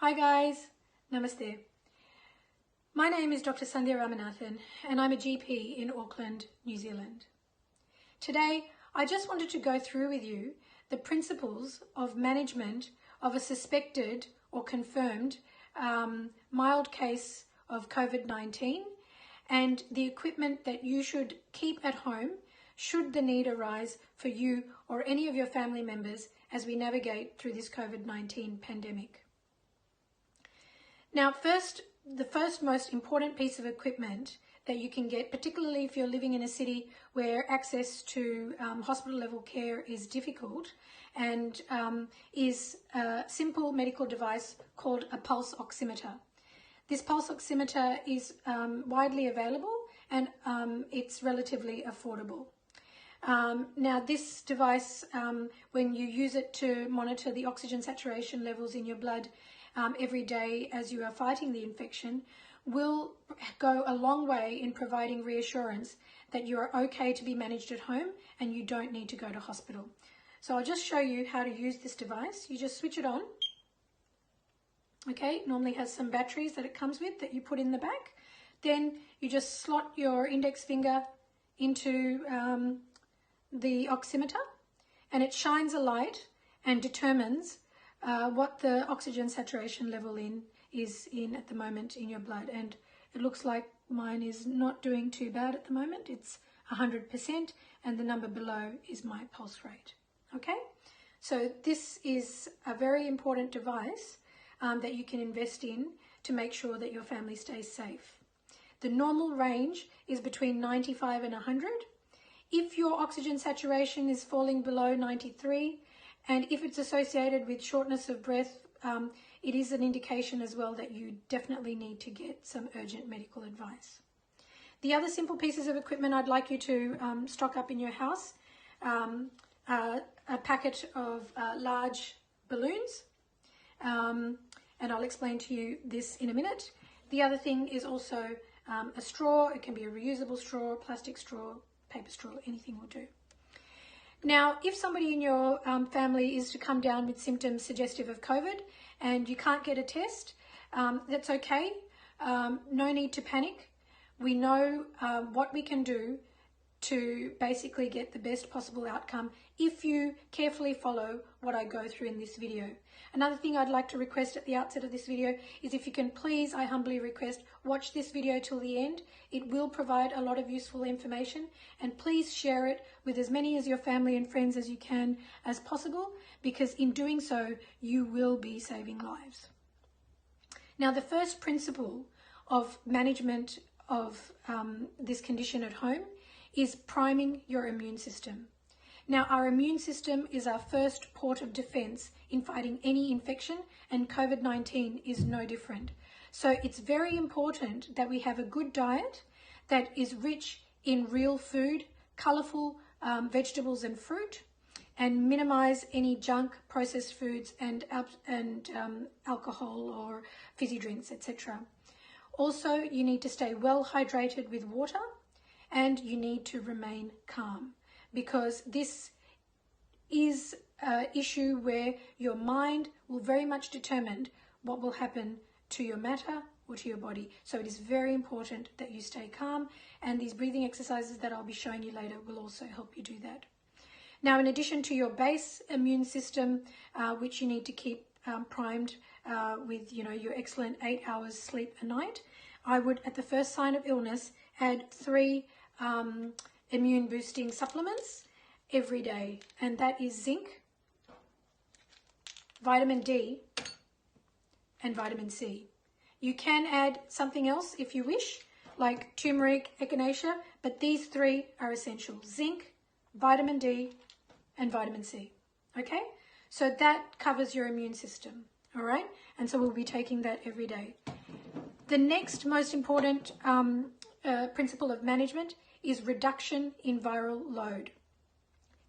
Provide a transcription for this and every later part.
Hi guys, Namaste. My name is Dr. Sandhya Ramanathan and I'm a GP in Auckland, New Zealand. Today, I just wanted to go through with you the principles of management of a suspected or confirmed mild case of COVID-19 and the equipment that you should keep at home should the need arise for you or any of your family members as we navigate through this COVID-19 pandemic. Now, the first most important piece of equipment that you can get, particularly if you're living in a city where access to hospital level care is difficult, and is a simple medical device called a pulse oximeter. This pulse oximeter is widely available and it's relatively affordable. Now this device, when you use it to monitor the oxygen saturation levels in your blood every day as you are fighting the infection, will go a long way in providing reassurance that you are okay to be managed at home and you don't need to go to hospital. So I'll just show you how to use this device. You just switch it on. Okay, it normally has some batteries that it comes with that you put in the back. Then you just slot your index finger into the oximeter and it shines a light and determines what the oxygen saturation level is at the moment in your blood. And it looks like mine is not doing too bad at the moment. It's 100% and the number below is my pulse rate. Okay, so this is a very important device that you can invest in to make sure that your family stays safe. The normal range is between 95 and 100. If your oxygen saturation is falling below 93, and if it's associated with shortness of breath, it is an indication as well that you definitely need to get some urgent medical advice. The other simple pieces of equipment I'd like you to stock up in your house, a packet of large balloons, and I'll explain to you this in a minute. The other thing is also a straw. It can be a reusable straw, plastic straw, paper straw, anything will do. Now, if somebody in your family is to come down with symptoms suggestive of COVID and you can't get a test, that's okay. No need to panic. We know what we can do to basically get the best possible outcome if you carefully follow what I go through in this video. Another thing I'd like to request at the outset of this video is if you can please, I humbly request, watch this video till the end. It will provide a lot of useful information, and please share it with as many of your family and friends as you can as possible, because in doing so, you will be saving lives. Now, the first principle of management of this condition at home is priming your immune system. Now, our immune system is our first port of defense in fighting any infection, and COVID-19 is no different. So it's very important that we have a good diet that is rich in real food, colorful vegetables and fruit, and minimize any junk, processed foods and alcohol or fizzy drinks, etc. Also, you need to stay well hydrated with water, and you need to remain calm, because this is an issue where your mind will very much determine what will happen to your matter or to your body. So it is very important that you stay calm, and these breathing exercises that I'll be showing you later will also help you do that. Now, in addition to your base immune system, which you need to keep primed with your excellent 8 hours sleep a night, I would, at the first sign of illness, add 3 immune boosting supplements every day, and that is zinc, vitamin D, and vitamin C. You can add something else if you wish, like turmeric, echinacea, but these 3 are essential: zinc, vitamin D, and vitamin C. Okay, so that covers your immune system. All right, and so we'll be taking that every day. The next most important principle of management is reduction in viral load.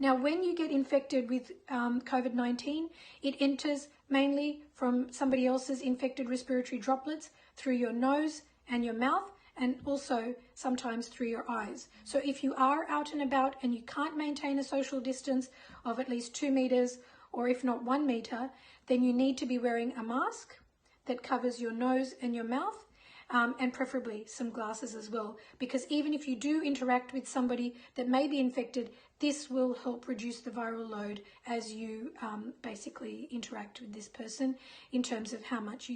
Now, when you get infected with COVID-19, it enters mainly from somebody else's infected respiratory droplets through your nose and your mouth, and also sometimes through your eyes. So if you are out and about and you can't maintain a social distance of at least 2 meters, or if not 1 meter, then you need to be wearing a mask. that covers your nose and your mouth, and preferably some glasses as well, because even if you do interact with somebody that may be infected, this will help reduce the viral load as you basically interact with this person in terms of how much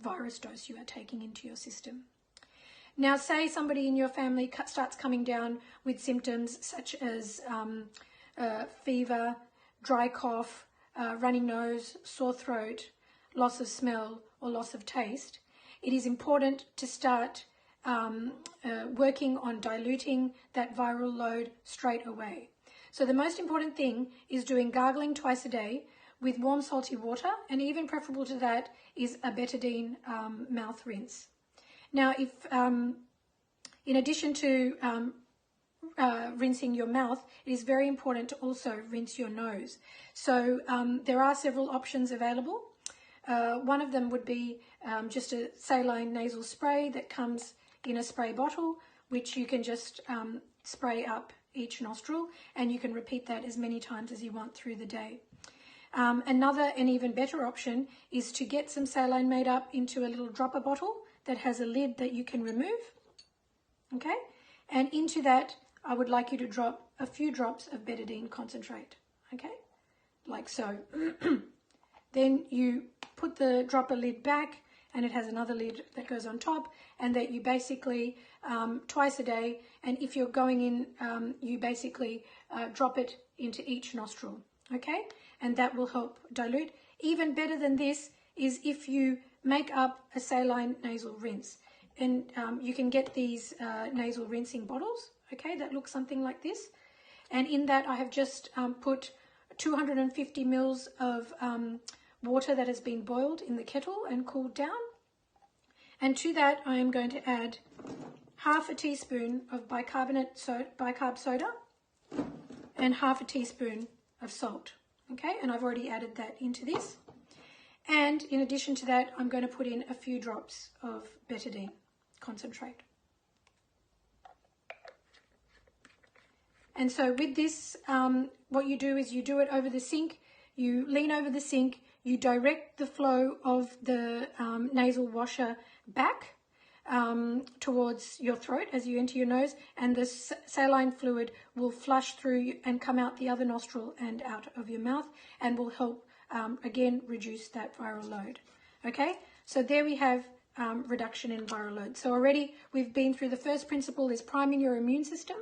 virus dose you are taking into your system. Now, say somebody in your family starts coming down with symptoms such as fever, dry cough, runny nose, sore throat, loss of smell or loss of taste. It is important to start working on diluting that viral load straight away. So the most important thing is doing gargling twice a day with warm salty water, and even preferable to that is a betadine mouth rinse. Now, if in addition to rinsing your mouth, it is very important to also rinse your nose. So there are several options available. One of them would be just a saline nasal spray that comes in a spray bottle, which you can just spray up each nostril, and you can repeat that as many times as you want through the day. Another and even better option is to get some saline made up into a little dropper bottle that has a lid that you can remove, okay? And into that, I would like you to drop a few drops of betadine concentrate, okay? Like so. Then you put the dropper lid back, and it has another lid that goes on top, and that you basically twice a day, and if you're going in, you basically drop it into each nostril, okay? And that will help dilute. Even better than this is if you make up a saline nasal rinse, and you can get these nasal rinsing bottles, okay, that look something like this. And in that I have just put 250 mils of water that has been boiled in the kettle and cooled down. And to that I am going to add half a teaspoon of bicarb soda and half a teaspoon of salt, okay? And I've already added that into this. And in addition to that, I'm going to put in a few drops of betadine concentrate. And so with this, what you do is you do it over the sink, you lean over the sink, you direct the flow of the nasal washer back towards your throat as you enter your nose, and the saline fluid will flush through and come out the other nostril and out of your mouth, and will help again reduce that viral load. Okay, so there we have reduction in viral load. So already we've been through the first principle is priming your immune system.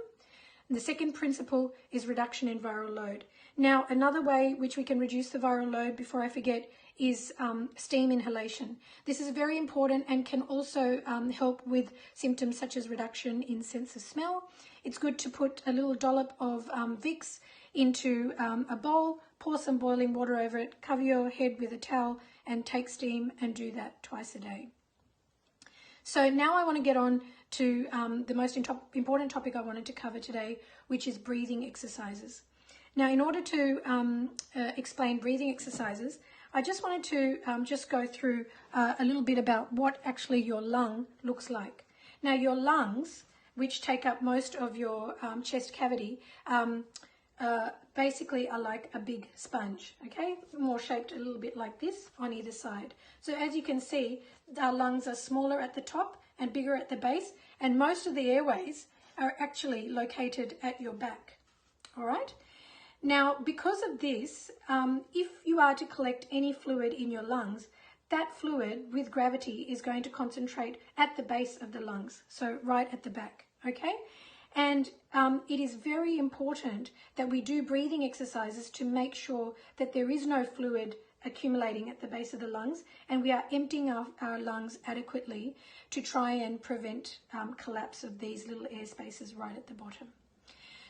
And the second principle is reduction in viral load. Now, another way which we can reduce the viral load, before I forget, is steam inhalation. This is very important and can also help with symptoms such as reduction in sense of smell. It's good to put a little dollop of Vicks into a bowl, pour some boiling water over it, cover your head with a towel and take steam, and do that twice a day. So now I want to get on to the most important topic I wanted to cover today, which is breathing exercises. Now, in order to explain breathing exercises, I just wanted to just go through a little bit about what actually your lung looks like. Now, your lungs, which take up most of your chest cavity, basically are like a big sponge, okay? More shaped a little bit like this on either side. So as you can see, our lungs are smaller at the top and bigger at the base, and most of the airways are actually located at your back, all right? Now, because of this, if you are to collect any fluid in your lungs, that fluid with gravity is going to concentrate at the base of the lungs, so right at the back, okay? And it is very important that we do breathing exercises to make sure that there is no fluid accumulating at the base of the lungs, and we are emptying our lungs adequately to try and prevent collapse of these little air spaces right at the bottom.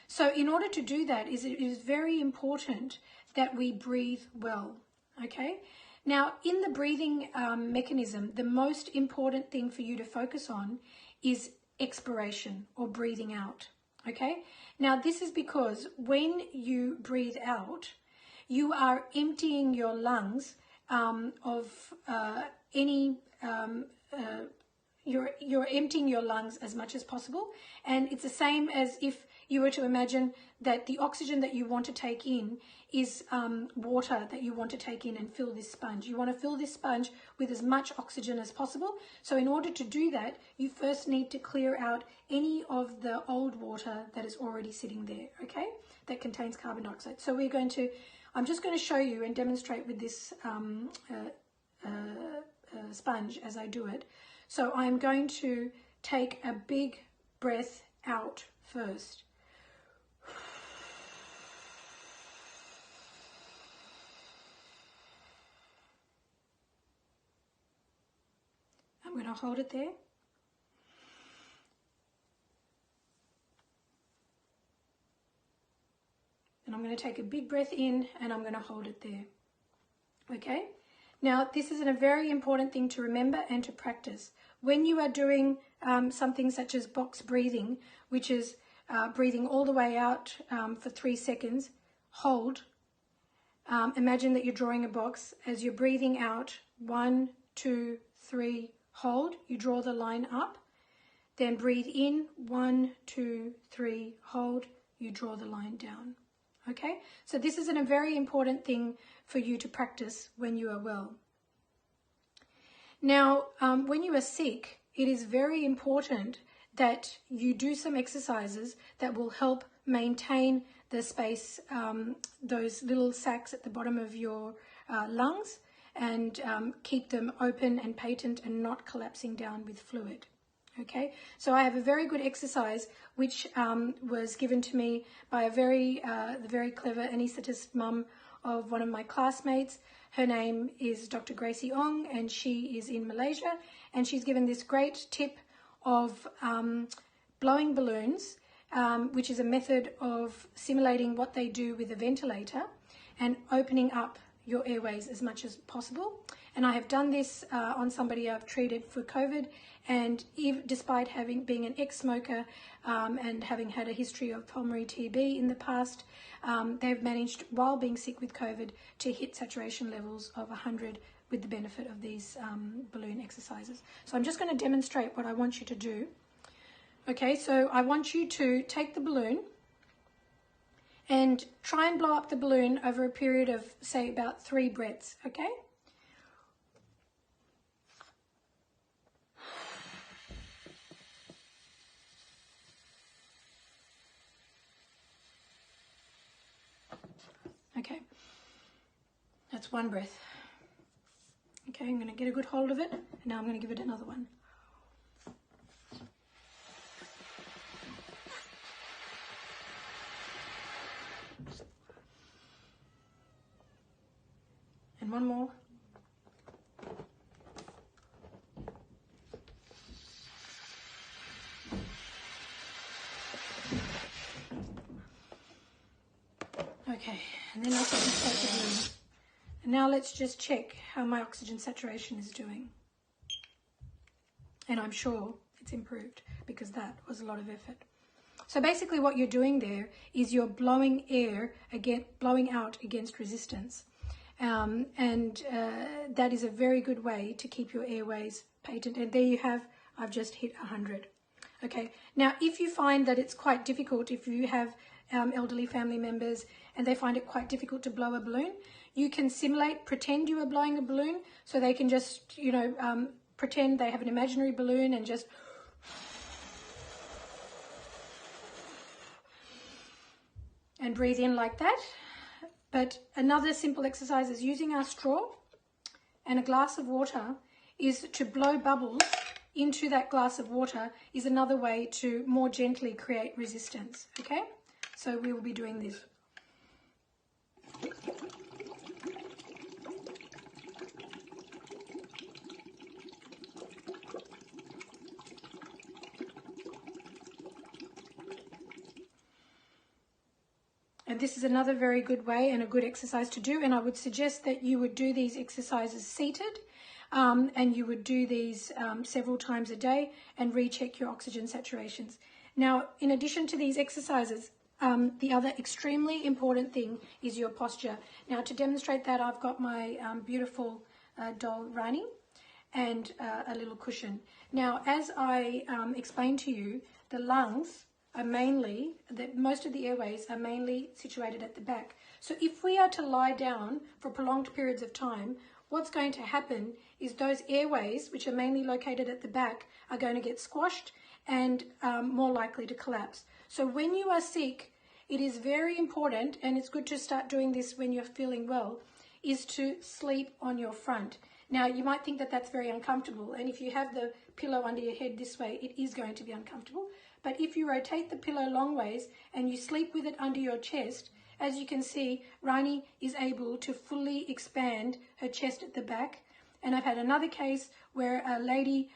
So in order to do that, it is very important that we breathe well, okay? Now, in the breathing mechanism, the most important thing for you to focus on is expiration, or breathing out, okay? Now, this is because when you breathe out, you are emptying your lungs you're emptying your lungs as much as possible, and it's the same as if you were to imagine that the oxygen that you want to take in is water that you want to take in and fill this sponge. You want to fill this sponge with as much oxygen as possible. So in order to do that, you first need to clear out any of the old water that is already sitting there, okay, that contains carbon dioxide. So I'm just going to show you and demonstrate with this sponge as I do it. So I'm going to take a big breath out first. I'm going to hold it there. And I'm going to take a big breath in and I'm going to hold it there. Okay? Now, this is a very important thing to remember and to practice. When you are doing something such as box breathing, which is breathing all the way out for 3 seconds, hold. Imagine that you're drawing a box. As you're breathing out, 1, 2, 3, hold. You draw the line up. Then breathe in, 1, 2, 3, hold. You draw the line down. Okay, so this is a very important thing for you to practice when you are well. Now, when you are sick, it is very important that you do some exercises that will help maintain the space, those little sacs at the bottom of your lungs, and keep them open and patent and not collapsing down with fluid. Okay, so I have a very good exercise which was given to me by a very clever anaesthetist mum of one of my classmates. Her name is Dr. Gracie Ong, and she is in Malaysia, and she's given this great tip of blowing balloons, which is a method of simulating what they do with a ventilator and opening up your airways as much as possible. And I have done this on somebody I've treated for COVID, and despite being an ex-smoker and having had a history of pulmonary TB in the past, they've managed, while being sick with COVID, to hit saturation levels of 100 with the benefit of these balloon exercises. So I'm just going to demonstrate what I want you to do. Okay, so I want you to take the balloon and try and blow up the balloon over a period of, say, about 3 breaths, okay? Okay, that's 1 breath. Okay, I'm going to get a good hold of it, and now I'm going to give it another one. And 1 more. Okay, and then I'll take the balloon. And now let's just check how my oxygen saturation is doing. And I'm sure it's improved, because that was a lot of effort. So basically what you're doing there is you're blowing blowing out against resistance. That is a very good way to keep your airways patent. And there you have, I've just hit 100. Okay, now if you find that it's quite difficult, if you have elderly family members and they find it quite difficult to blow a balloon, you can pretend you are blowing a balloon, so they can just, pretend they have an imaginary balloon and just and breathe in like that. But another simple exercise is using our straw and a glass of water is to blow bubbles into that glass of water, is another way to more gently create resistance, okay? So we will be doing this. And this is another very good way and a good exercise to do. And I would suggest that you would do these exercises seated, and you would do these several times a day and recheck your oxygen saturations. Now, in addition to these exercises, the other extremely important thing is your posture. Now, to demonstrate that, I've got my beautiful doll Rani and a little cushion. Now, as I explained to you, the lungs are mainly, most of the airways are mainly situated at the back. So if we are to lie down for prolonged periods of time, what's going to happen is those airways, which are mainly located at the back, are going to get squashed and more likely to collapse. So when you are sick, it is very important, and it's good to start doing this when you're feeling well, is to sleep on your front. Now, you might think that that's very uncomfortable, and if you have the pillow under your head this way, it is going to be uncomfortable. But if you rotate the pillow long ways and you sleep with it under your chest, as you can see, Rani is able to fully expand her chest at the back. And I've had another case where a lady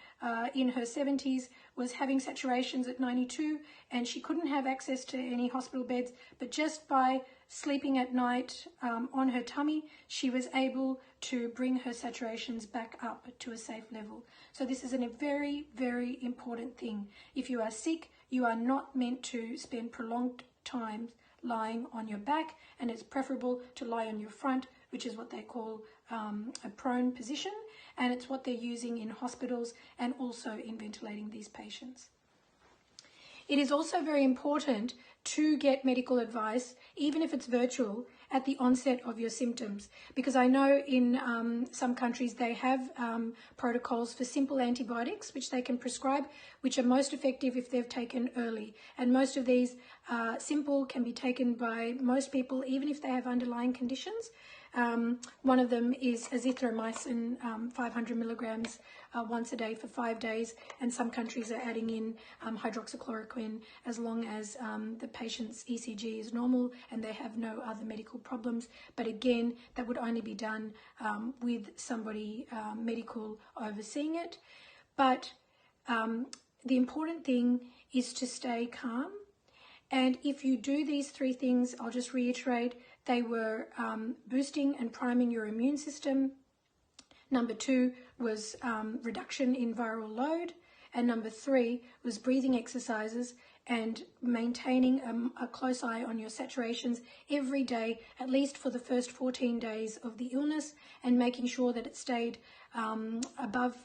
in her 70s was having saturations at 92, and she couldn't have access to any hospital beds, but just by sleeping at night on her tummy, she was able to bring her saturations back up to a safe level. So this is a very, very important thing. If you are sick, you are not meant to spend prolonged time lying on your back, and it's preferable to lie on your front, which is what they call a prone position, and it's what they're using in hospitals and also in ventilating these patients. It is also very important to get medical advice, even if it's virtual, at the onset of your symptoms, because I know in some countries they have protocols for simple antibiotics which they can prescribe, which are most effective if they've taken early, and most of these simple can be taken by most people even if they have underlying conditions. One of them is azithromycin, 500 milligrams once a day for 5 days, and some countries are adding in hydroxychloroquine as long as the patient's ECG is normal and they have no other medical problems. But again, that would only be done with somebody medical overseeing it. But the important thing is to stay calm. And if you do these three things, I'll just reiterate, they were boosting and priming your immune system. Number 2 was reduction in viral load. And number 3 was breathing exercises and maintaining a close eye on your saturations every day, at least for the first 14 days of the illness, and making sure that it stayed above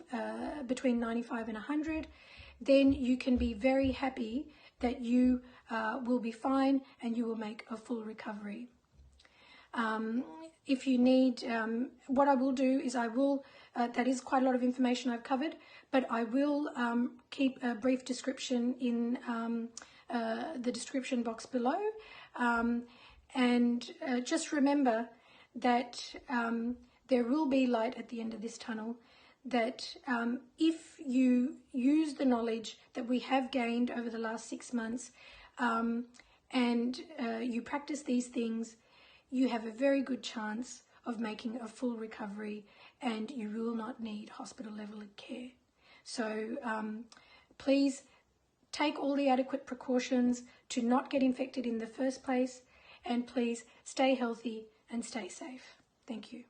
between 95 and 100. Then you can be very happy that you will be fine and you will make a full recovery. If you need, what I will do is I will, that is quite a lot of information I've covered, but I will keep a brief description in the description box below. And just remember that there will be light at the end of this tunnel, that if you use the knowledge that we have gained over the last 6 months and you practice these things, you have a very good chance of making a full recovery and you will not need hospital level care. So please take all the adequate precautions to not get infected in the first place, and please stay healthy and stay safe. Thank you.